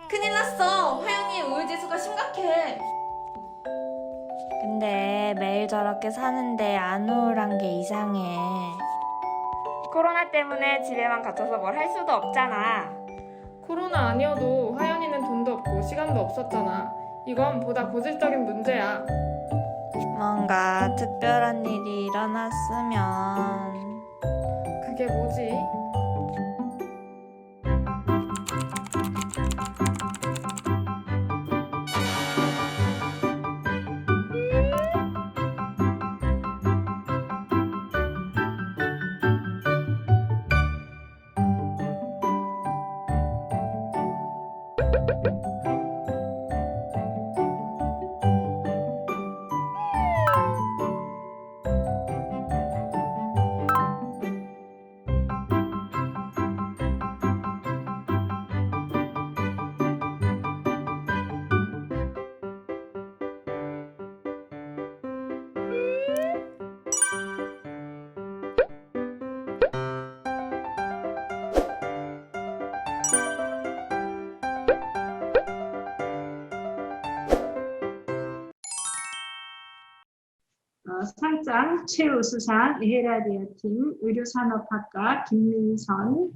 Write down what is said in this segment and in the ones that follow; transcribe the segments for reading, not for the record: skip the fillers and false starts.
큰일 났어. 화영이 우울지수가 심각해. 근데 매일 저렇게 사는데 안 우울한 게 이상해. 코로나 때문에 집에만 갇혀서 뭘 할 수도 없잖아. 코로나 아니어도 화연이는 돈도 없고 시간도 없었잖아. 이건 보다 고질적인 문제야. 뭔가 특별한 일이 일어났으면. 그게 뭐지? 상장 최우수상 에헤라디아팀 의료산업학과 김민선,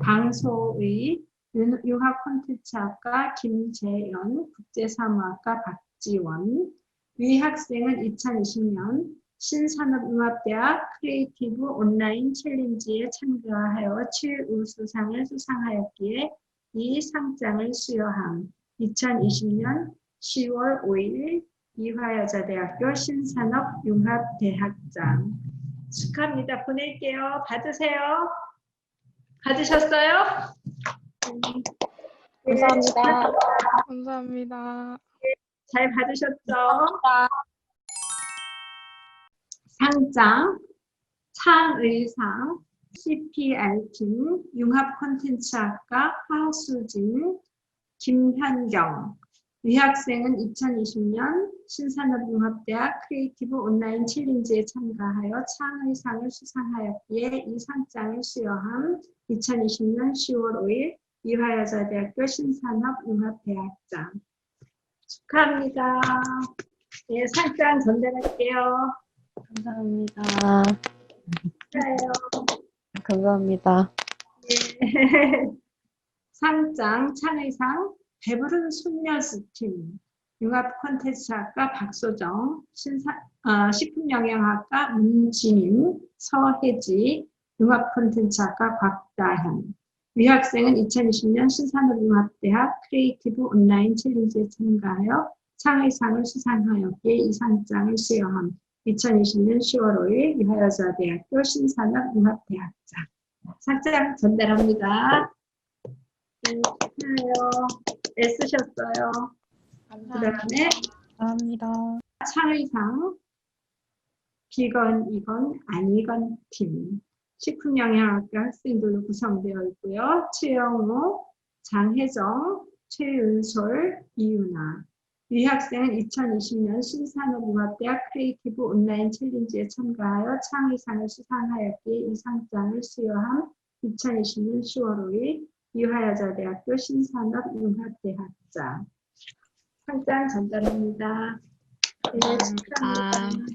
방소의, 융합 콘텐츠학과 김재연, 국제사무학과 박지원. 위 학생은 2020년 신산업융합대학 크리에이티브 온라인 챌린지에 참가하여 최우수상을 수상하였기에 이 상장을 수여함. 2020년 10월 5일 이화여자대학교 신산업융합대학장. 축하합니다. 보낼게요. 받으세요. 받으셨어요? 감사합니다. 감사합니다. 잘 받으셨죠? 상장, 창의상, CPR팀, 융합콘텐츠학과 하수진, 김현경. 위 학생은 2020년 신산업융합대학 크리에이티브 온라인 챌린지에 참가하여 창의상을 수상하였기에 이 상장을 수여함. 2020년 10월 5일 이화여자대학교 신산업융합대학장. 축하합니다. 네, 상장 전달할게요. 감사합니다. 축하해요. 감사합니다. 네. 상장, 창의상, 배부른 손녀스팀, 융합콘텐츠학과 박소정, 식품영양학과 문지민, 서혜지, 융합콘텐츠학과 곽다현. 위 학생은 2020년 신산업융합대학 크리에이티브 온라인 챌린지에 참가하여 창의상을 수상하였기에 이 상장을 수여함. 2020년 10월 5일 이화여자대학교 신산업융합대학장. 상장 전달합니다. 축하해요. 애쓰셨어요. 그다음에 감사합니다. 창의상 비건, 이건, 아니건 팀. 식품영양학과 학생들로 구성되어 있고요. 최영호, 장혜정, 최은솔, 이윤아. 위 학생은 2020년 신산업융합대학 크리에이티브 온라인 챌린지에 참가하여 창의상을 수상하였기에 이 상장을 수여함. 2020년 10월 5일 이화여자대학교 신산업융합대학장. 상장 전달합니다. 네, 축하합니다.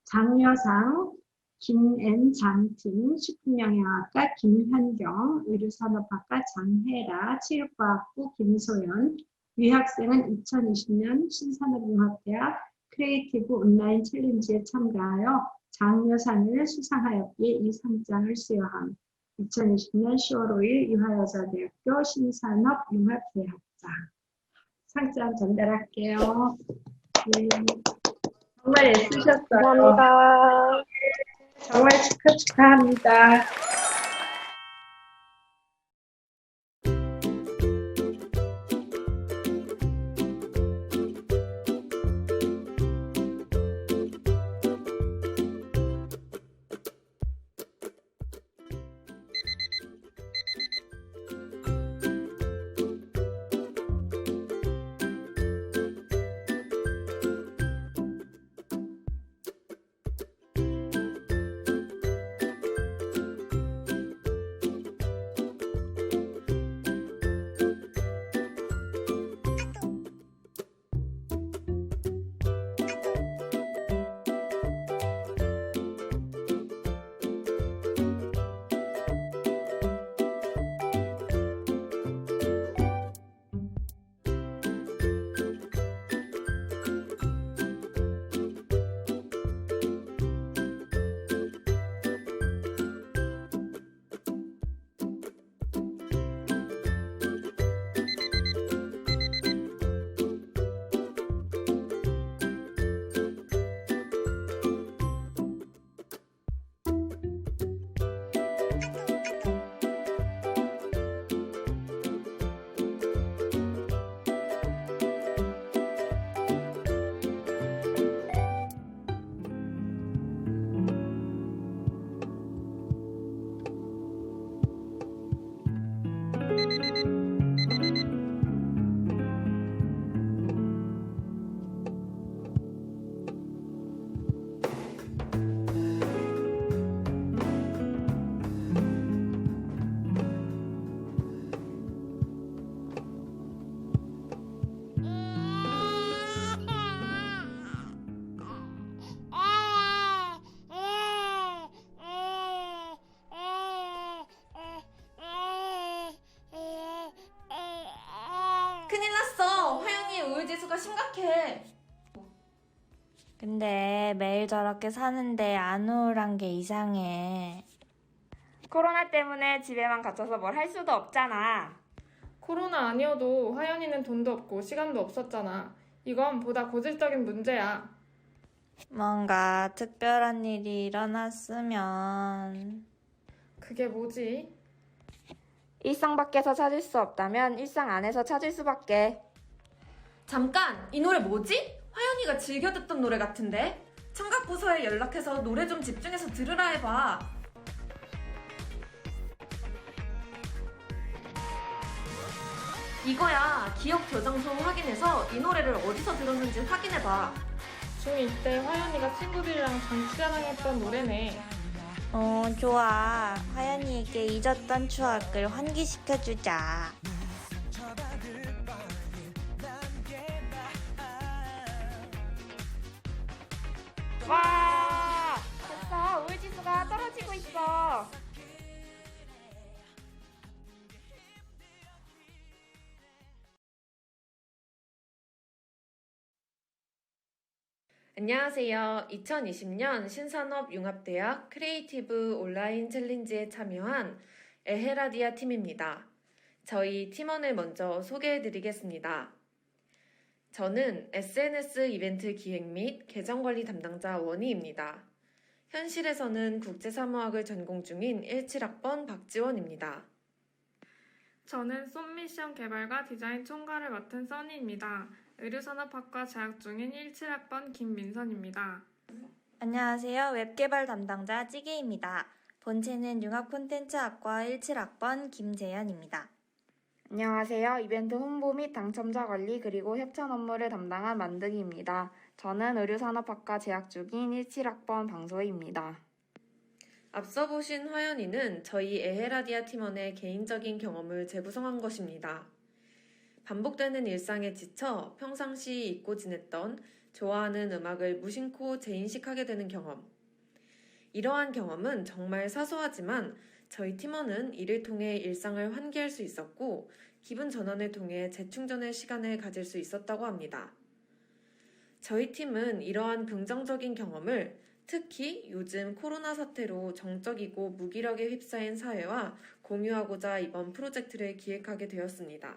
장려상 김앤장팀, 식품영양학과 김현경, 의료산업학과 장혜라, 체육과학부 김소연. 위 학생은 2020년 신산업융합대학 크리에이티브 온라인 챌린지에 참가하여 장려상을 수상하였기에 이 상장을 수여함. 2020년 10월 5일 이화여자대학교 신산업융합대학장. 상장 전달할게요. 네. 정말 애쓰셨어요. 감사합니다. 정말 축하합니다. 우울지수가 심각해. 근데 매일 저렇게 사는데 안 우울한 게 이상해. 코로나 때문에 집에만 갇혀서 뭘 할 수도 없잖아. 코로나 아니어도 화연이는 돈도 없고 시간도 없었잖아. 이건 보다 고질적인 문제야. 뭔가 특별한 일이 일어났으면. 그게 뭐지? 일상 밖에서 찾을 수 없다면 일상 안에서 찾을 수밖에. 잠깐, 이 노래 뭐지? 화연이가 즐겨 듣던 노래 같은데? 청각부서에 연락해서 노래 좀 집중해서 들으라 해봐. 이거야. 기억 저장소 확인해서 이 노래를 어디서 들었는지 확인해봐. 중2 때 화연이가 친구들이랑 장기자랑했던 노래네. 좋아. 화연이에게 잊었던 추억을 환기시켜주자. 와! 됐어. 우울지수가 떨어지고 있어. 안녕하세요. 2020년 신산업융합대학 크리에이티브 온라인 챌린지에 참여한 에헤라디아 팀입니다. 저희 팀원을 먼저 소개해드리겠습니다. 저는 SNS 이벤트 기획 및 계정관리 담당자 원희입니다. 현실에서는 국제사무학을 전공 중인 17학번 박지원입니다. 저는 쏨미션 개발과 디자인 총괄을 맡은 써니입니다. 의류산업학과 재학 중인 17학번 김민선입니다. 안녕하세요. 웹개발 담당자 찌개입니다. 본체는 융합콘텐츠학과 17학번 김재현입니다. 안녕하세요. 이벤트 홍보 및 당첨자 관리 그리고 협찬 업무를 담당한 만드기입니다. 저는 의류산업학과 재학 중인 17학번 방소희입니다. 앞서 보신 화연이는 저희 에헤라디아 팀원의 개인적인 경험을 재구성한 것입니다. 반복되는 일상에 지쳐 평상시 잊고 지냈던 좋아하는 음악을 무심코 재인식하게 되는 경험. 이러한 경험은 정말 사소하지만 저희 팀원은 이를 통해 일상을 환기할 수 있었고 기분 전환을 통해 재충전의 시간을 가질 수 있었다고 합니다. 저희 팀은 이러한 긍정적인 경험을 특히 요즘 코로나 사태로 정적이고 무기력에 휩싸인 사회와 공유하고자 이번 프로젝트를 기획하게 되었습니다.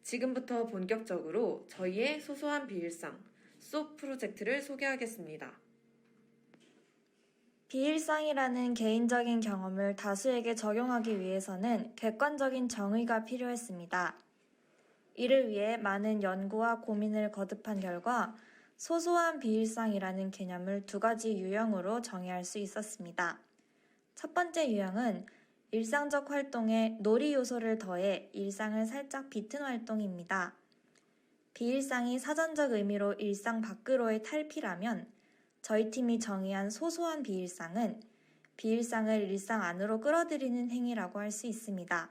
지금부터 본격적으로 저희의 소소한 비일상, 쏙 프로젝트를 소개하겠습니다. 비일상이라는 개인적인 경험을 다수에게 적용하기 위해서는 객관적인 정의가 필요했습니다. 이를 위해 많은 연구와 고민을 거듭한 결과 소소한 비일상이라는 개념을 두 가지 유형으로 정의할 수 있었습니다. 첫 번째 유형은 일상적 활동에 놀이 요소를 더해 일상을 살짝 비튼 활동입니다. 비일상이 사전적 의미로 일상 밖으로의 탈피라면 저희 팀이 정의한 소소한 비일상은 비일상을 일상 안으로 끌어들이는 행위라고 할 수 있습니다.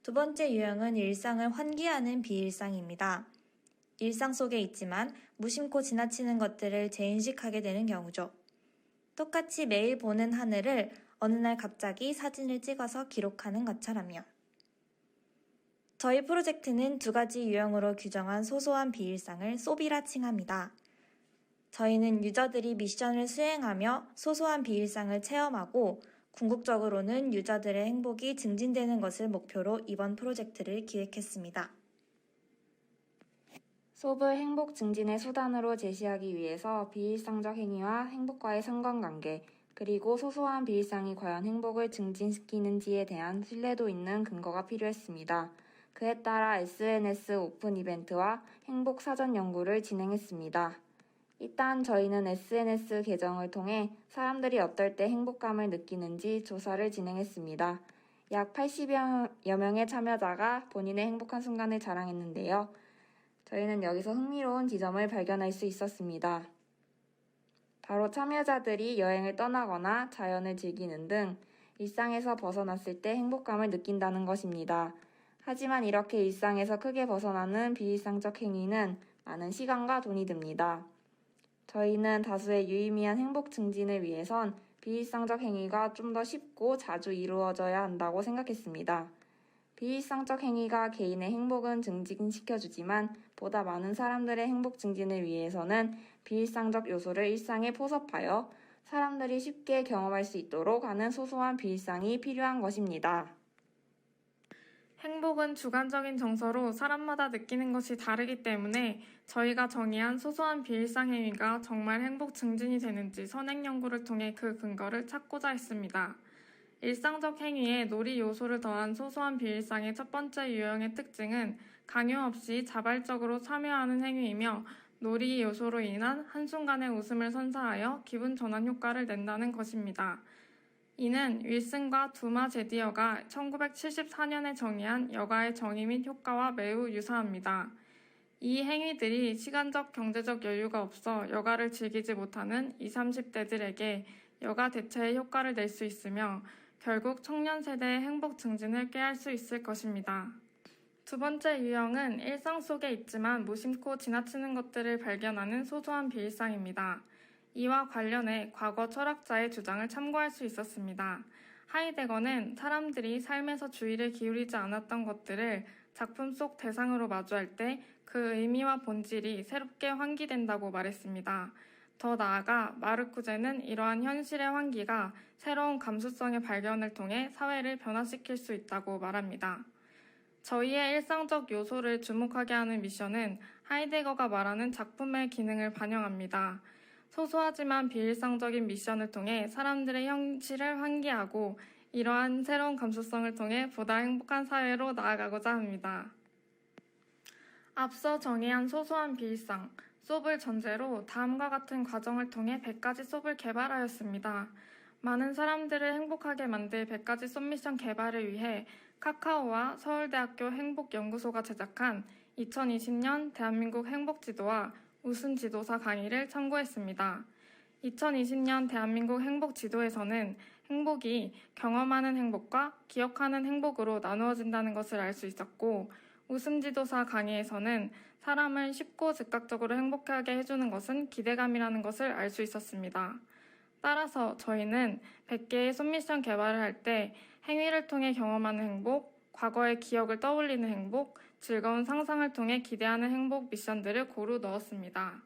두 번째 유형은 일상을 환기하는 비일상입니다. 일상 속에 있지만 무심코 지나치는 것들을 재인식하게 되는 경우죠. 똑같이 매일 보는 하늘을 어느 날 갑자기 사진을 찍어서 기록하는 것처럼요. 저희 프로젝트는 두 가지 유형으로 규정한 소소한 비일상을 쏘비라 칭합니다. 저희는 유저들이 미션을 수행하며 소소한 비일상을 체험하고 궁극적으로는 유저들의 행복이 증진되는 것을 목표로 이번 프로젝트를 기획했습니다. 솝을 행복 증진의 수단으로 제시하기 위해서 비일상적 행위와 행복과의 상관관계, 그리고 소소한 비일상이 과연 행복을 증진시키는지에 대한 신뢰도 있는 근거가 필요했습니다. 그에 따라 SNS 오픈 이벤트와 행복 사전 연구를 진행했습니다. 일단 저희는 SNS 계정을 통해 사람들이 어떨 때 행복감을 느끼는지 조사를 진행했습니다. 약 80여 명의 참여자가 본인의 행복한 순간을 자랑했는데요. 저희는 여기서 흥미로운 지점을 발견할 수 있었습니다. 바로 참여자들이 여행을 떠나거나 자연을 즐기는 등 일상에서 벗어났을 때 행복감을 느낀다는 것입니다. 하지만 이렇게 일상에서 크게 벗어나는 비일상적 행위는 많은 시간과 돈이 듭니다. 저희는 다수의 유의미한 행복 증진을 위해선 비일상적 행위가 좀 더 쉽고 자주 이루어져야 한다고 생각했습니다. 비일상적 행위가 개인의 행복은 증진시켜주지만 보다 많은 사람들의 행복 증진을 위해서는 비일상적 요소를 일상에 포섭하여 사람들이 쉽게 경험할 수 있도록 하는 소소한 비일상이 필요한 것입니다. 행복은 주관적인 정서로 사람마다 느끼는 것이 다르기 때문에 저희가 정의한 소소한 비일상 행위가 정말 행복 증진이 되는지 선행 연구를 통해 그 근거를 찾고자 했습니다. 일상적 행위에 놀이 요소를 더한 소소한 비일상의 첫 번째 유형의 특징은 강요 없이 자발적으로 참여하는 행위이며 놀이 요소로 인한 한순간의 웃음을 선사하여 기분 전환 효과를 낸다는 것입니다. 이는 윌슨과 두마 제디어가 1974년에 정의한 여가의 정의 및 효과와 매우 유사합니다. 이 행위들이 시간적, 경제적 여유가 없어 여가를 즐기지 못하는 20, 30대들에게 여가 대체의 효과를 낼 수 있으며 결국 청년 세대의 행복 증진을 꾀할 수 있을 것입니다. 두 번째 유형은 일상 속에 있지만 무심코 지나치는 것들을 발견하는 소소한 비일상입니다. 이와 관련해 과거 철학자의 주장을 참고할 수 있었습니다. 하이데거는 사람들이 삶에서 주의를 기울이지 않았던 것들을 작품 속 대상으로 마주할 때 그 의미와 본질이 새롭게 환기된다고 말했습니다. 더 나아가 마르쿠제는 이러한 현실의 환기가 새로운 감수성의 발견을 통해 사회를 변화시킬 수 있다고 말합니다. 저희의 일상적 요소를 주목하게 하는 미션은 하이데거가 말하는 작품의 기능을 반영합니다. 소소하지만 비일상적인 미션을 통해 사람들의 현실을 환기하고 이러한 새로운 감수성을 통해 보다 행복한 사회로 나아가고자 합니다. 앞서 정의한 소소한 비일상, 솝을 전제로 다음과 같은 과정을 통해 100가지 솝을 개발하였습니다. 많은 사람들을 행복하게 만들 100가지 솝 미션 개발을 위해 카카오와 서울대학교 행복연구소가 제작한 2020년 대한민국 행복지도와 우수 지도사 강의를 참고했습니다. 2020년 대한민국 행복지도에서는 행복이 경험하는 행복과 기억하는 행복으로 나누어진다는 것을 알 수 있었고, 웃음지도사 강의에서는 사람을 쉽고 즉각적으로 행복하게 해주는 것은 기대감이라는 것을 알 수 있었습니다. 따라서 저희는 100개의 솝미션 개발을 할 때 행위를 통해 경험하는 행복, 과거의 기억을 떠올리는 행복, 즐거운 상상을 통해 기대하는 행복 미션들을 고루 넣었습니다.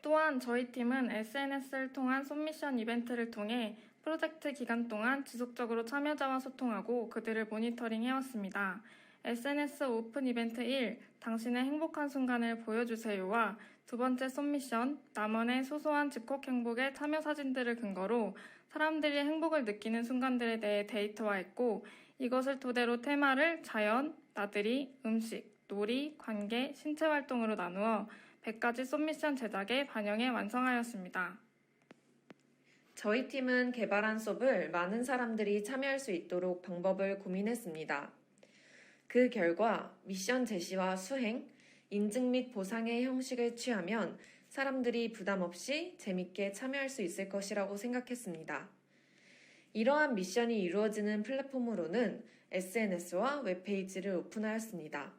또한 저희 팀은 SNS를 통한 솝미션 이벤트를 통해 프로젝트 기간 동안 지속적으로 참여자와 소통하고 그들을 모니터링 해왔습니다. SNS 오픈 이벤트 1, 당신의 행복한 순간을 보여주세요와 두 번째 솝미션, 남원의 소소한 집콕 행복의 참여 사진들을 근거로 사람들이 행복을 느끼는 순간들에 대해 데이터화했고, 이것을 토대로 테마를 자연, 나들이, 음식, 놀이, 관계, 신체 활동으로 나누어 100가지 솝미션 제작에 반영해 완성하였습니다. 저희 팀은 개발한 솝을 많은 사람들이 참여할 수 있도록 방법을 고민했습니다. 그 결과 미션 제시와 수행, 인증 및 보상의 형식을 취하면 사람들이 부담 없이 재밌게 참여할 수 있을 것이라고 생각했습니다. 이러한 미션이 이루어지는 플랫폼으로는 SNS와 웹페이지를 오픈하였습니다.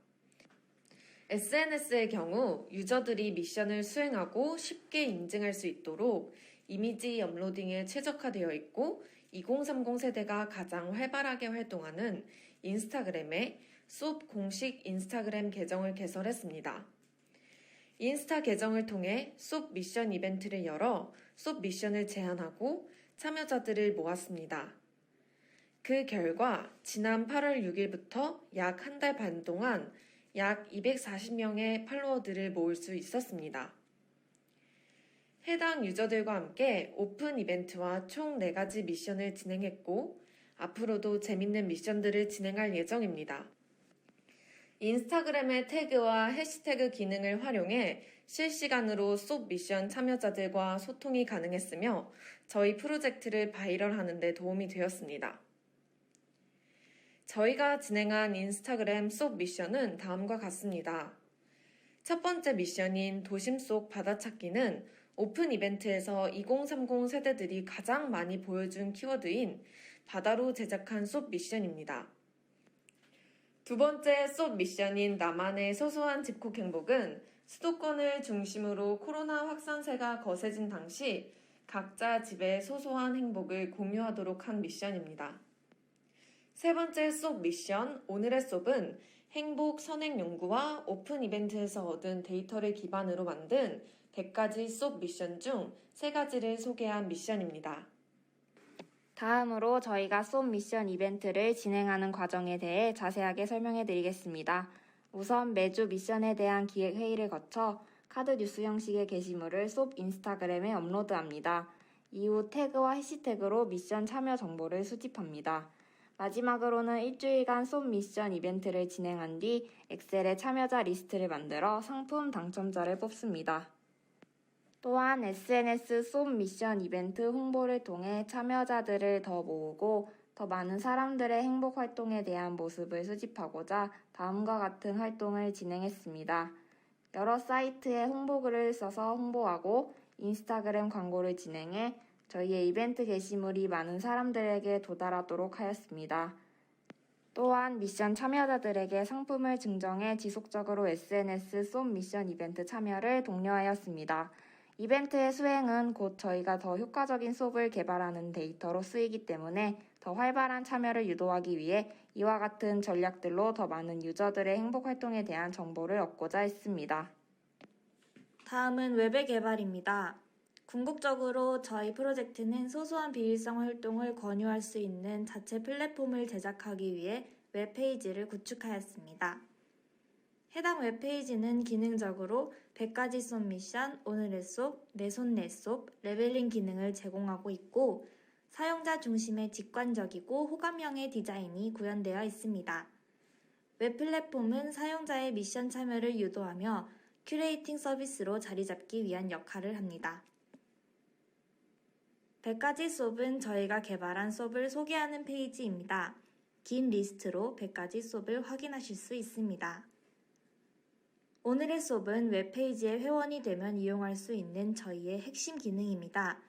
SNS의 경우 유저들이 미션을 수행하고 쉽게 인증할 수 있도록 이미지 업로딩에 최적화되어 있고 2030 세대가 가장 활발하게 활동하는 인스타그램에 솝 공식 인스타그램 계정을 개설했습니다. 인스타 계정을 통해 솝 미션 이벤트를 열어 솝 미션을 제안하고 참여자들을 모았습니다. 그 결과 지난 8월 6일부터 약 한 달 반 동안 약 240명의 팔로워들을 모을 수 있었습니다. 해당 유저들과 함께 오픈 이벤트와 총 4가지 미션을 진행했고 앞으로도 재밌는 미션들을 진행할 예정입니다. 인스타그램의 태그와 해시태그 기능을 활용해 실시간으로 솝 미션 참여자들과 소통이 가능했으며 저희 프로젝트를 바이럴하는 데 도움이 되었습니다. 저희가 진행한 인스타그램 솝 미션은 다음과 같습니다. 첫 번째 미션인 도심 속 바다 찾기는 오픈 이벤트에서 2030 세대들이 가장 많이 보여준 키워드인 바다로 제작한 솝 미션입니다. 두 번째 솝 미션인 나만의 소소한 집콕 행복은 수도권을 중심으로 코로나 확산세가 거세진 당시 각자 집의 소소한 행복을 공유하도록 한 미션입니다. 세 번째 수업 미션, 오늘의 수업은 행복 선행 연구와 오픈 이벤트에서 얻은 데이터를 기반으로 만든 100가지 수업 미션 중 3가지를 소개한 미션입니다. 다음으로 저희가 수업 미션 이벤트를 진행하는 과정에 대해 자세하게 설명해 드리겠습니다. 우선 매주 미션에 대한 기획 회의를 거쳐 카드 뉴스 형식의 게시물을 수업 인스타그램에 업로드합니다. 이후 태그와 해시태그로 미션 참여 정보를 수집합니다. 마지막으로는 일주일간 수업 미션 이벤트를 진행한 뒤 엑셀에 참여자 리스트를 만들어 상품 당첨자를 뽑습니다. 또한 SNS 수업 미션 이벤트 홍보를 통해 참여자들을 더 모으고 더 많은 사람들의 행복 활동에 대한 모습을 수집하고자 다음과 같은 활동을 진행했습니다. 여러 사이트에 홍보글을 써서 홍보하고 인스타그램 광고를 진행해 저희의 이벤트 게시물이 많은 사람들에게 도달하도록 하였습니다. 또한 미션 참여자들에게 상품을 증정해 지속적으로 SNS 수업 미션 이벤트 참여를 독려하였습니다. 이벤트의 수행은 곧 저희가 더 효과적인 수업을 개발하는 데이터로 쓰이기 때문에 더 활발한 참여를 유도하기 위해 이와 같은 전략들로 더 많은 유저들의 행복 활동에 대한 정보를 얻고자 했습니다. 다음은 웹의 개발입니다. 궁극적으로 저희 프로젝트는 소소한 비일성 활동을 권유할 수 있는 자체 플랫폼을 제작하기 위해 웹페이지를 구축하였습니다. 해당 웹페이지는 기능적으로 100가지 수업 미션, 오늘의 수업, 내 손 내 수업, 레벨링 기능을 제공하고 있고 사용자 중심의 직관적이고 호감형의 디자인이 구현되어 있습니다. 웹 플랫폼은 사용자의 미션 참여를 유도하며 큐레이팅 서비스로 자리 잡기 위한 역할을 합니다. 100가지 수업은 저희가 개발한 수업을 소개하는 페이지입니다. 긴 리스트로 100가지 수업을 확인하실 수 있습니다. 오늘의 수업은 웹페이지에 회원이 되면 이용할 수 있는 저희의 핵심 기능입니다.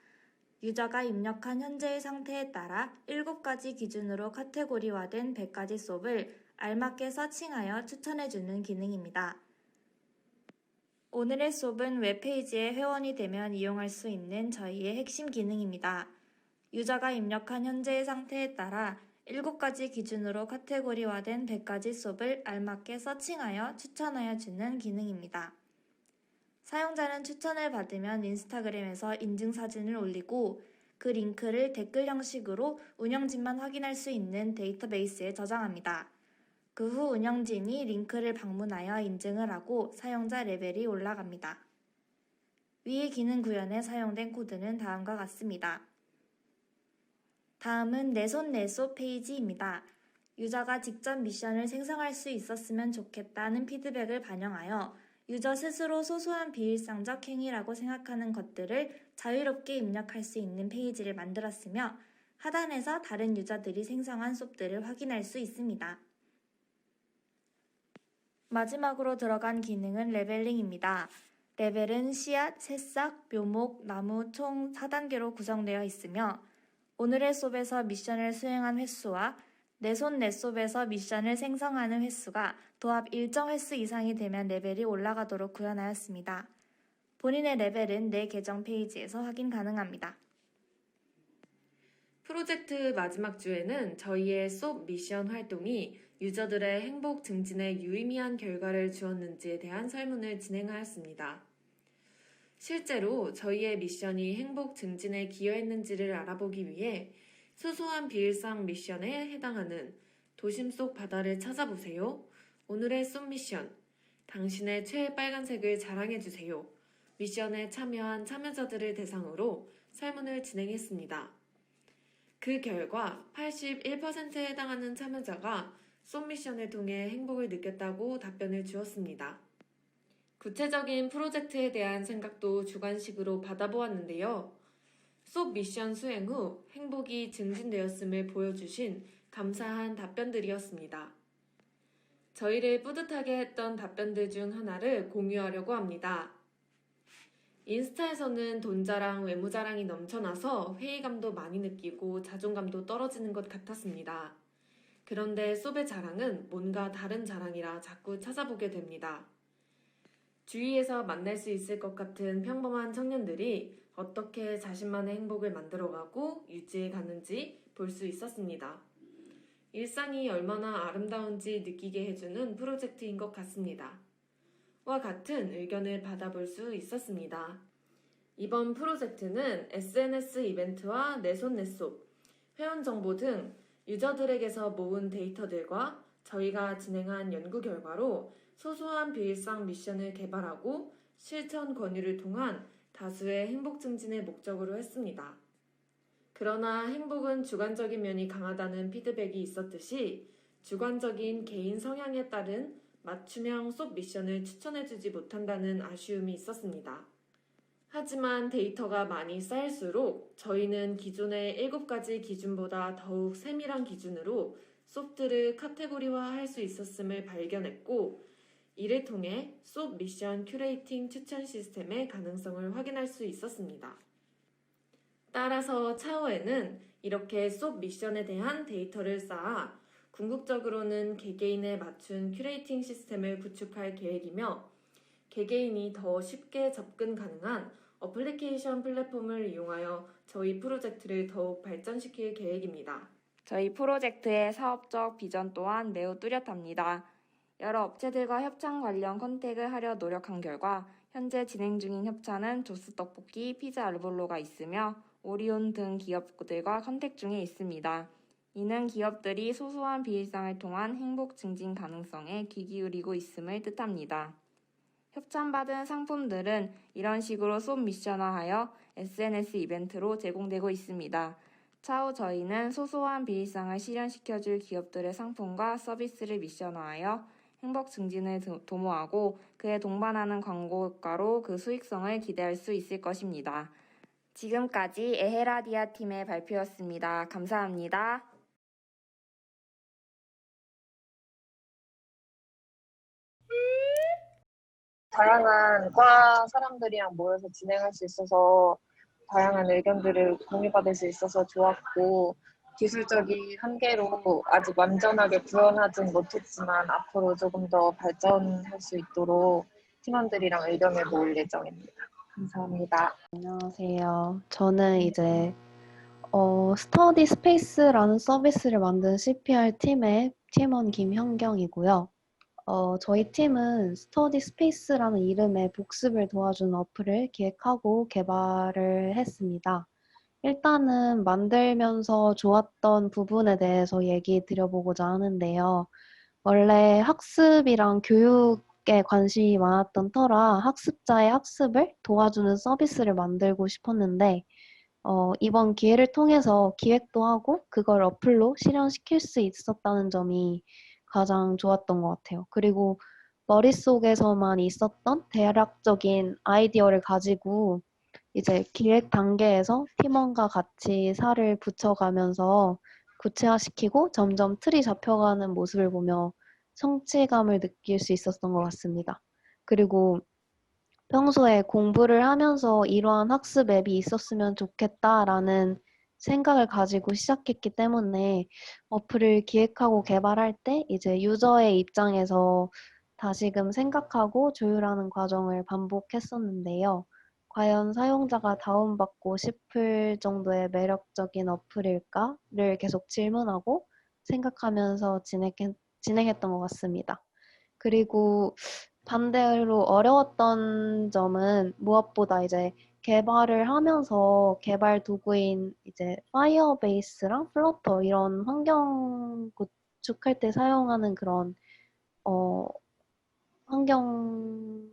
유저가 입력한 현재의 상태에 따라 7가지 기준으로 카테고리화된 100가지 수업을 알맞게 서칭하여 추천해주는 기능입니다. 오늘의 수업은 웹페이지에 회원이 되면 이용할 수 있는 저희의 핵심 기능입니다. 유저가 입력한 현재의 상태에 따라 7가지 기준으로 카테고리화된 100가지 수업을 알맞게 서칭하여 추천하여 주는 기능입니다. 사용자는 추천을 받으면 인스타그램에서 인증사진을 올리고 그 링크를 댓글 형식으로 운영진만 확인할 수 있는 데이터베이스에 저장합니다. 그 후 운영진이 링크를 방문하여 인증을 하고 사용자 레벨이 올라갑니다. 위의 기능 구현에 사용된 코드는 다음과 같습니다. 다음은 내 손 내 수업 페이지입니다. 유저가 직접 미션을 생성할 수 있었으면 좋겠다는 피드백을 반영하여 유저 스스로 소소한 비일상적 행위라고 생각하는 것들을 자유롭게 입력할 수 있는 페이지를 만들었으며 하단에서 다른 유저들이 생성한 수업들을 확인할 수 있습니다. 마지막으로 들어간 기능은 레벨링입니다. 레벨은 씨앗, 새싹, 묘목, 나무 총 4단계로 구성되어 있으며 오늘의 수업에서 미션을 수행한 횟수와 내 손 내 수업에서 미션을 생성하는 횟수가 도합 일정 횟수 이상이 되면 레벨이 올라가도록 구현하였습니다. 본인의 레벨은 내 계정 페이지에서 확인 가능합니다. 프로젝트 마지막 주에는 저희의 수업 미션 활동이 유저들의 행복 증진에 유의미한 결과를 주었는지에 대한 설문을 진행하였습니다. 실제로 저희의 미션이 행복 증진에 기여했는지를 알아보기 위해 소소한 비일상 미션에 해당하는 도심 속 바다를 찾아보세요. 오늘의 수업 미션, 당신의 최애 빨간색을 자랑해주세요. 미션에 참여한 참여자들을 대상으로 설문을 진행했습니다. 그 결과 81%에 해당하는 참여자가 수업 미션을 통해 행복을 느꼈다고 답변을 주었습니다. 구체적인 프로젝트에 대한 생각도 주관식으로 받아보았는데요. 수업 미션 수행 후 행복이 증진되었음을 보여주신 감사한 답변들이었습니다. 저희를 뿌듯하게 했던 답변들 중 하나를 공유하려고 합니다. 인스타에서는 돈자랑 외모자랑이 넘쳐나서 회의감도 많이 느끼고 자존감도 떨어지는 것 같았습니다. 그런데 수업의 자랑은 뭔가 다른 자랑이라 자꾸 찾아보게 됩니다. 주위에서 만날 수 있을 것 같은 평범한 청년들이 어떻게 자신만의 행복을 만들어가고 유지해 가는지 볼 수 있었습니다. 일상이 얼마나 아름다운지 느끼게 해주는 프로젝트인 것 같습니다. 와 같은 의견을 받아볼 수 있었습니다. 이번 프로젝트는 SNS 이벤트와 내손 내쏙, 회원 정보 등 유저들에게서 모은 데이터들과 저희가 진행한 연구 결과로 소소한 비일상 미션을 개발하고 실천 권유를 통한 다수의 행복 증진의 목적으로 했습니다. 그러나 행복은 주관적인 면이 강하다는 피드백이 있었듯이 주관적인 개인 성향에 따른 맞춤형 쏙 미션을 추천해주지 못한다는 아쉬움이 있었습니다. 하지만 데이터가 많이 쌓일수록 저희는 기존의 7가지 기준보다 더욱 세밀한 기준으로 쏙들을 카테고리화할 수 있었음을 발견했고, 이를 통해 쏙 미션 큐레이팅 추천 시스템의 가능성을 확인할 수 있었습니다. 따라서 차후에는 이렇게 쏙 미션에 대한 데이터를 쌓아 궁극적으로는 개개인에 맞춘 큐레이팅 시스템을 구축할 계획이며, 개개인이 더 쉽게 접근 가능한 어플리케이션 플랫폼을 이용하여 저희 프로젝트를 더욱 발전시킬 계획입니다. 저희 프로젝트의 사업적 비전 또한 매우 뚜렷합니다. 여러 업체들과 협찬 관련 컨택을 하려 노력한 결과 현재 진행 중인 협찬은 조스 떡볶이, 피자 알볼로가 있으며 오리온 등 기업들과 컨택 중에 있습니다. 이는 기업들이 소소한 비일상을 통한 행복 증진 가능성에 귀 기울이고 있음을 뜻합니다. 협찬받은 상품들은 이런 식으로 쏙 미션화하여 SNS 이벤트로 제공되고 있습니다. 차후 저희는 소소한 비일상을 실현시켜줄 기업들의 상품과 서비스를 미션화하여 행복 증진을 도모하고 그에 동반하는 광고 효과로 그 수익성을 기대할 수 있을 것입니다. 지금까지 에헤라디아 팀의 발표였습니다. 감사합니다. 다양한 과 사람들이랑 모여서 진행할 수 있어서 다양한 의견들을 공유받을 수 있어서 좋았고, 기술적인 한계로 아직 완전하게 구현하진 못했지만 앞으로 조금 더 발전할 수 있도록 팀원들이랑 의견을 모을 예정입니다. 감사합니다. 안녕하세요. 저는 이제 스터디 스페이스라는 서비스를 만든 CPR 팀의 팀원 김현경이고요. 저희 팀은 스터디 스페이스라는 이름의 복습을 도와주는 어플을 기획하고 개발을 했습니다. 일단은 만들면서 좋았던 부분에 대해서 얘기 드려보고자 하는데요. 원래 학습이랑 교육에 관심이 많았던 터라 학습자의 학습을 도와주는 서비스를 만들고 싶었는데, 이번 기회를 통해서 기획도 하고 그걸 어플로 실현시킬 수 있었다는 점이 가장 좋았던 것 같아요. 그리고 머릿속에서만 있었던 대략적인 아이디어를 가지고 이제 기획 단계에서 팀원과 같이 살을 붙여가면서 구체화시키고 점점 틀이 잡혀가는 모습을 보며 성취감을 느낄 수 있었던 것 같습니다. 그리고 평소에 공부를 하면서 이러한 학습 앱이 있었으면 좋겠다라는 생각을 가지고 시작했기 때문에 어플을 기획하고 개발할 때 이제 유저의 입장에서 다시금 생각하고 조율하는 과정을 반복했었는데요. 과연 사용자가 다운받고 싶을 정도의 매력적인 어플일까를 계속 질문하고 생각하면서 진행했던 것 같습니다. 그리고 반대로 어려웠던 점은 무엇보다 이제 개발을 하면서 개발 도구인 이제 파이어베이스랑 플러터 이런 환경 구축할 때 사용하는 그런 환경의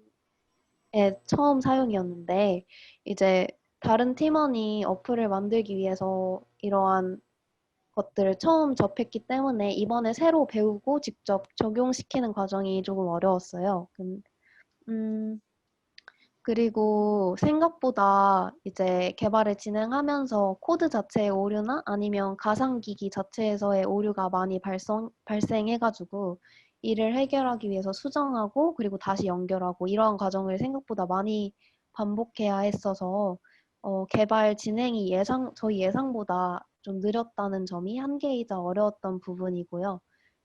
처음 사용이었는데, 이제 다른 팀원이 어플을 만들기 위해서 이러한 것들을 처음 접했기 때문에 이번에 새로 배우고 직접 적용시키는 과정이 조금 어려웠어요. 그리고 생각보다 이제 개발을 진행하면서 코드 자체의 오류나 아니면 가상기기 자체에서의 오류가 많이 발생해가지고 이를 해결하기 위해서 수정하고 그리고 다시 연결하고 이러한 과정을 생각보다 많이 반복해야 했어서 개발 진행이 저희 예상보다 좀 느렸다는 점이 한계이자 어려웠던 부분이고요.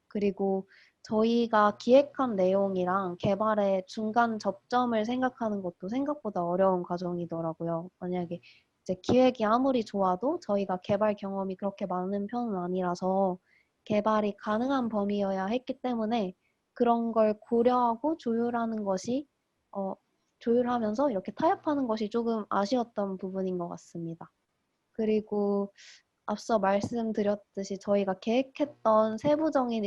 그리고 저희가 기획한 내용이랑 개발의 중간 접점을 생각하는 것도 생각보다 어려운 과정이더라고요. 만약에 이제 기획이 아무리 좋아도 저희가 개발 경험이 그렇게 많은 편은 아니라서 개발이 가능한 범위여야 했기 때문에 그런 걸 고려하고 조율하면서 이렇게 타협하는 것이 조금 아쉬웠던 부분인 것 같습니다. 그리고 앞서 말씀드렸듯이 저희가 계획했던 세부적인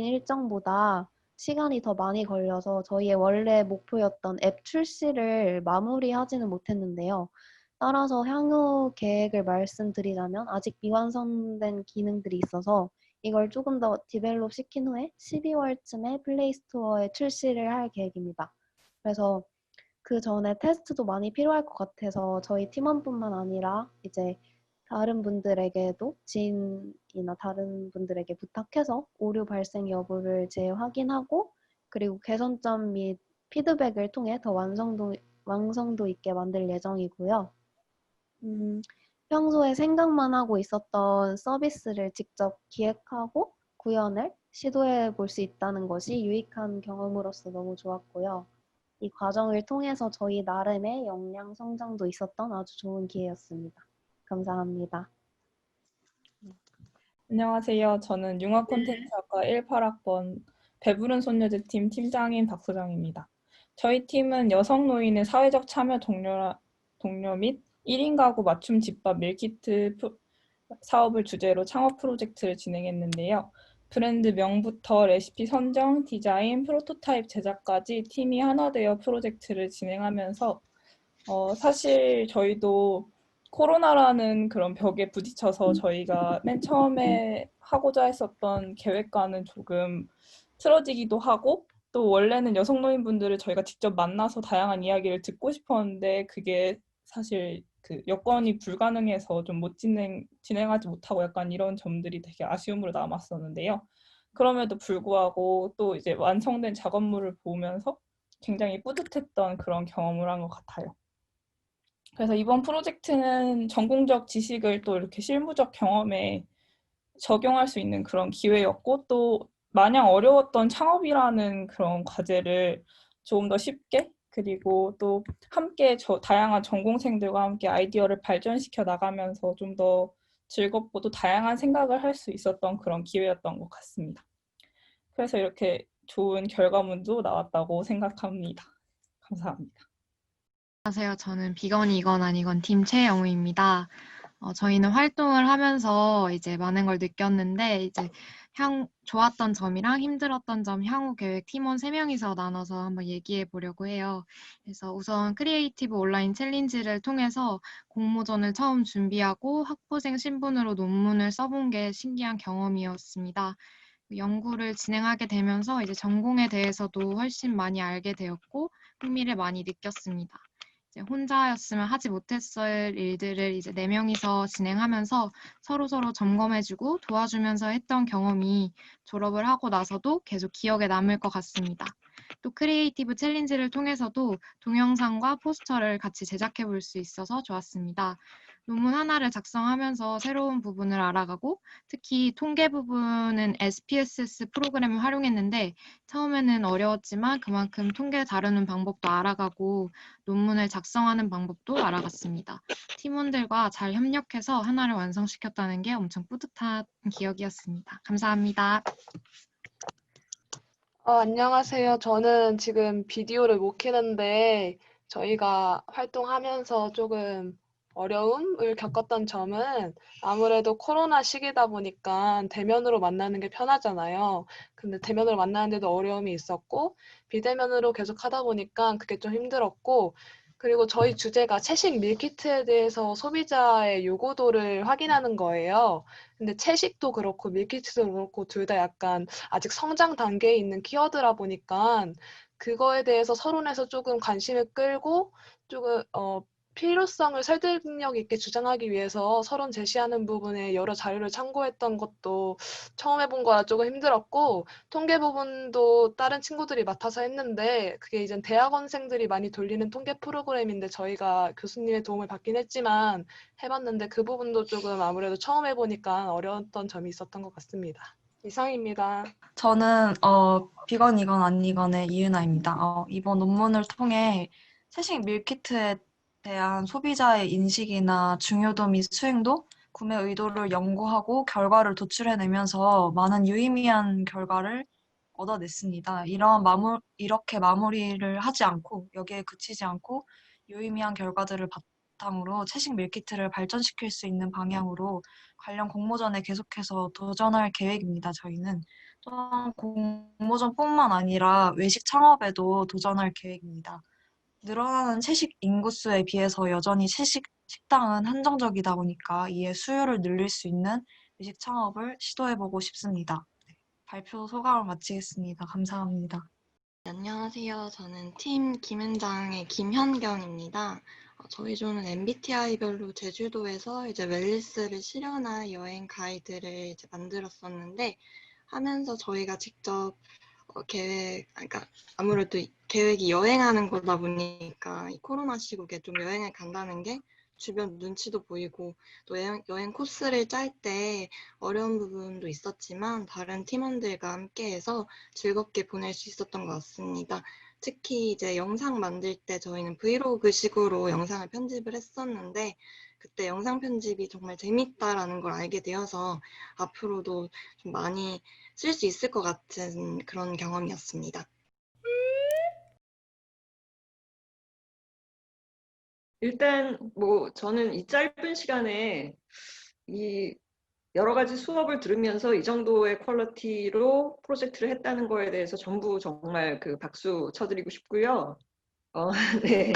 일정보다 시간이 더 많이 걸려서 저희의 원래 목표였던 앱 출시를 마무리하지는 못했는데요. 따라서 향후 계획을 말씀드리자면 아직 미완성된 기능들이 있어서 이걸 조금 더 디벨롭 시킨 후에 12월쯤에 플레이스토어에 출시를 할 계획입니다. 그래서 그 전에 테스트도 많이 필요할 것 같아서 저희 팀원뿐만 아니라 이제 다른 분들에게도 지인이나 다른 분들에게 부탁해서 오류 발생 여부를 재확인하고 그리고 개선점 및 피드백을 통해 더 완성도 있게 만들 예정이고요. 평소에 생각만 하고 있었던 서비스를 직접 기획하고 구현을 시도해 볼 수 있다는 것이 유익한 경험으로서 너무 좋았고요. 이 과정을 통해서 저희 나름의 역량 성장도 있었던 아주 좋은 기회였습니다. 감사합니다. 안녕하세요. 저는 융합콘텐츠학과 18학번 배부른 소녀즈 팀 팀장인 박소정입니다. 저희 팀은 여성 노인의 사회적 참여 독려 및 1인 가구 맞춤 집밥 밀키트 사업을 주제로 창업 프로젝트를 진행했는데요. 브랜드 명부터 레시피 선정, 디자인, 프로토타입 제작까지 팀이 하나 되어 프로젝트를 진행하면서 사실 저희도 코로나라는 그런 벽에 부딪혀서 저희가 맨 처음에 하고자 했었던 계획과는 조금 틀어지기도 하고 또 원래는 여성 노인분들을 저희가 직접 만나서 다양한 이야기를 듣고 싶었는데 그게 사실 그 여건이 불가능해서 좀 못 진행하지 못하고 약간 이런 점들이 되게 아쉬움으로 남았었는데요. 그럼에도 불구하고 또 이제 완성된 작업물을 보면서 굉장히 뿌듯했던 그런 경험을 한 것 같아요. 그래서 이번 프로젝트는 전공적 지식을 또 이렇게 실무적 경험에 적용할 수 있는 그런 기회였고 또 마냥 어려웠던 창업이라는 그런 과제를 조금 더 쉽게 그리고 또 함께 다양한 전공생들과 함께 아이디어를 발전시켜 나가면서 좀 더 즐겁고 또 다양한 생각을 할 수 있었던 그런 기회였던 것 같습니다. 그래서 이렇게 좋은 결과물도 나왔다고 생각합니다. 감사합니다. 안녕하세요. 저는 비건이건 아니건 팀 최영우입니다. 저희는 활동을 하면서 이제 많은 걸 느꼈는데 이제 좋았던 점이랑 힘들었던 점 향후 계획 팀원 3명이서 나눠서 한번 얘기해 보려고 해요. 그래서 우선 크리에이티브 온라인 챌린지를 통해서 공모전을 처음 준비하고 학부생 신분으로 논문을 써본 게 신기한 경험이었습니다. 연구를 진행하게 되면서 이제 전공에 대해서도 훨씬 많이 알게 되었고 흥미를 많이 느꼈습니다. 이제 혼자였으면 하지 못했을 일들을 이제 4명이서 진행하면서 서로서로 점검해주고 도와주면서 했던 경험이 졸업을 하고 나서도 계속 기억에 남을 것 같습니다. 또 크리에이티브 챌린지를 통해서도 동영상과 포스터를 같이 제작해 볼 수 있어서 좋았습니다. 논문 하나를 작성하면서 새로운 부분을 알아가고 특히 통계 부분은 SPSS 프로그램을 활용했는데 처음에는 어려웠지만 그만큼 통계 다루는 방법도 알아가고 논문을 작성하는 방법도 알아갔습니다. 팀원들과 잘 협력해서 하나를 완성시켰다는 게 엄청 뿌듯한 기억이었습니다. 감사합니다. 안녕하세요. 저는 지금 비디오를 못 켜는데 저희가 활동하면서 조금 어려움을 겪었던 점은 아무래도 코로나 시기다 보니까 대면으로 만나는 게 편하잖아요. 근데 대면으로 만나는데도 어려움이 있었고 비대면으로 계속 하다 보니까 그게 좀 힘들었고 그리고 저희 주제가 채식 밀키트에 대해서 소비자의 요구도를 확인하는 거예요. 근데 채식도 그렇고 밀키트도 그렇고 둘 다 약간 아직 성장 단계에 있는 키워드라 보니까 그거에 대해서 서론에서 조금 관심을 끌고 조금 필요성을 설득력 있게 주장하기 위해서 서론 제시하는 부분에 여러 자료를 참고했던 것도 처음 해본 거라 조금 힘들었고 통계 부분도 다른 친구들이 맡아서 했는데 그게 이제 대학원생들이 많이 돌리는 통계 프로그램인데 저희가 교수님의 도움을 받긴 했지만 해봤는데 그 부분도 조금 아무래도 처음 해보니까 어려웠던 점이 있었던 것 같습니다. 이상입니다. 저는 비건이건 아니건의 이은아입니다. 이번 논문을 통해 채식 밀키트에 대한 소비자의 인식이나 중요도 및 수행도 구매 의도를 연구하고 결과를 도출해내면서 많은 유의미한 결과를 얻어냈습니다. 이렇게 마무리를 하지 않고 여기에 그치지 않고 유의미한 결과들을 바탕으로 채식 밀키트를 발전시킬 수 있는 방향으로 관련 공모전에 계속해서 도전할 계획입니다. 저희는 또한 공모전뿐만 아니라 외식 창업에도 도전할 계획입니다. 늘어나는 채식 인구수에 비해서 여전히 채식 식당은 한정적이다 보니까 이에 수요를 늘릴 수 있는 외식 창업을 시도해보고 싶습니다. 네, 발표 소감을 마치겠습니다. 감사합니다. 안녕하세요. 저는 팀 김현장의 김현경입니다. 저희 조는 MBTI별로 제주도에서 이제 웰니스를 실현한 여행 가이드를 이제 만들었었는데 하면서 저희가 직접 그러니까 아무래도 계획이 여행하는 거다 보니까 이 코로나 시국에 좀 여행을 간다는 게 주변 눈치도 보이고 또 여행 코스를 짤 때 어려운 부분도 있었지만 다른 팀원들과 함께해서 즐겁게 보낼 수 있었던 것 같습니다. 특히 이제 영상 만들 때 저희는 브이로그식으로 영상을 편집을 했었는데 그때 영상 편집이 정말 재밌다라는 걸 알게 되어서 앞으로도 좀 많이 쓸 수 있을 것 같은 그런 경험이었습니다. 일단 뭐 저는 이 짧은 시간에 이 여러 가지 수업을 들으면서 이 정도의 퀄리티로 프로젝트를 했다는 거에 대해서 전부 정말 그 박수 쳐드리고 싶고요. 네.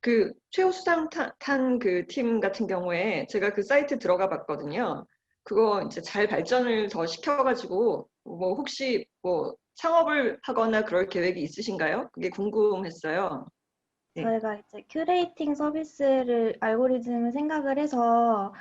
그 최우수상 탄 그 팀 같은 경우에 제가 그 사이트 들어가 봤거든요. 그거 이제 잘 발전을 더 시켜가지고 뭐 혹시 뭐 창업을 하거나 그럴 계획이 있으신가요? 그게 궁금했어요. 네. 저희가 이제 큐레이팅 서비스를 알고리즘을 생각을 해서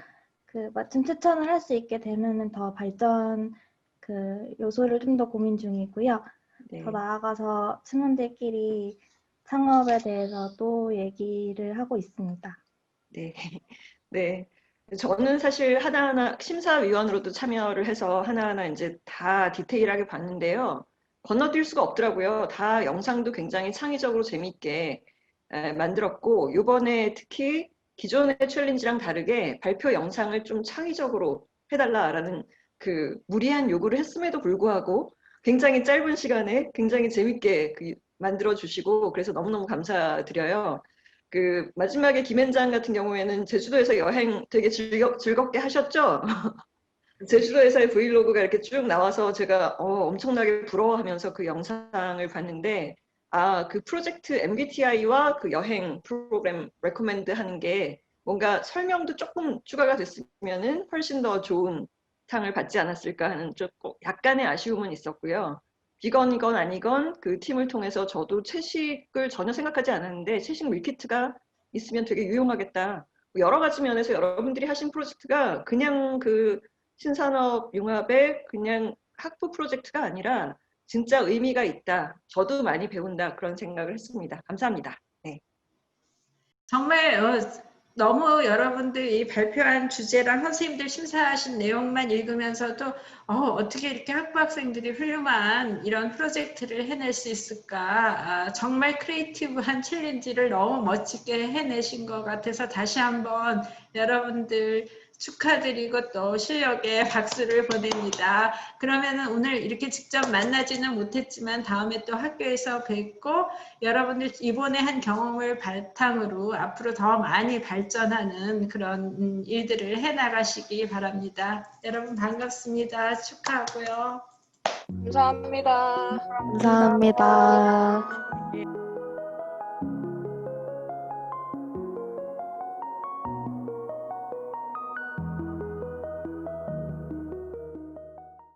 그 맞춤 추천을 할 수 있게 되면은 더 발전 그 요소를 좀 더 고민 중이고요. 네. 더 나아가서 팀원들끼리 창업에 대해서 또 얘기를 하고 있습니다. 네. 네. 저는 사실 하나하나 심사위원으로도 참여를 해서 하나하나 이제 다 디테일하게 봤는데요. 건너뛸 수가 없더라고요. 다 영상도 굉장히 창의적으로 재미있게 만들었고, 이번에 특히 기존의 챌린지랑 다르게 발표 영상을 좀 창의적으로 해달라라는 그 무리한 요구를 했음에도 불구하고 굉장히 짧은 시간에 굉장히 재밌게 만들어 주시고 그래서 너무너무 감사드려요. 그 마지막에 김현장 같은 경우에는 제주도에서 여행 되게 즐겁게 하셨죠? 제주도에서의 브이로그가 이렇게 쭉 나와서 제가 엄청나게 부러워하면서 그 영상을 봤는데 그 프로젝트 MBTI와 그 여행 프로그램 레코멘드 하는 게 뭔가 설명도 조금 추가가 됐으면은 훨씬 더 좋은 상을 받지 않았을까 하는 조금 약간의 아쉬움은 있었고요. 비건이건 아니건 그 팀을 통해서 저도 채식을 전혀 생각하지 않았는데 채식 밀키트가 있으면 되게 유용하겠다. 여러 가지 면에서 여러분들이 하신 프로젝트가 그냥 그 신산업 융합의 그냥 학부 프로젝트가 아니라 진짜 의미가 있다. 저도 많이 배운다. 그런 생각을 했습니다. 감사합니다. 네. 정말 너무 여러분들이 발표한 주제랑 선생님들 심사하신 내용만 읽으면서도 어떻게 이렇게 학부 학생들이 훌륭한 이런 프로젝트를 해낼 수 있을까. 정말 크리에이티브한 챌린지를 너무 멋지게 해내신 것 같아서 다시 한번 여러분들 축하드리고 또 실력에 박수를 보냅니다. 그러면은 오늘 이렇게 직접 만나지는 못했지만 다음에 또 학교에서 뵙고 여러분들 이번에 한 경험을 바탕으로 앞으로 더 많이 발전하는 그런 일들을 해나가시기 바랍니다. 여러분 반갑습니다. 축하하고요. 감사합니다. 감사합니다.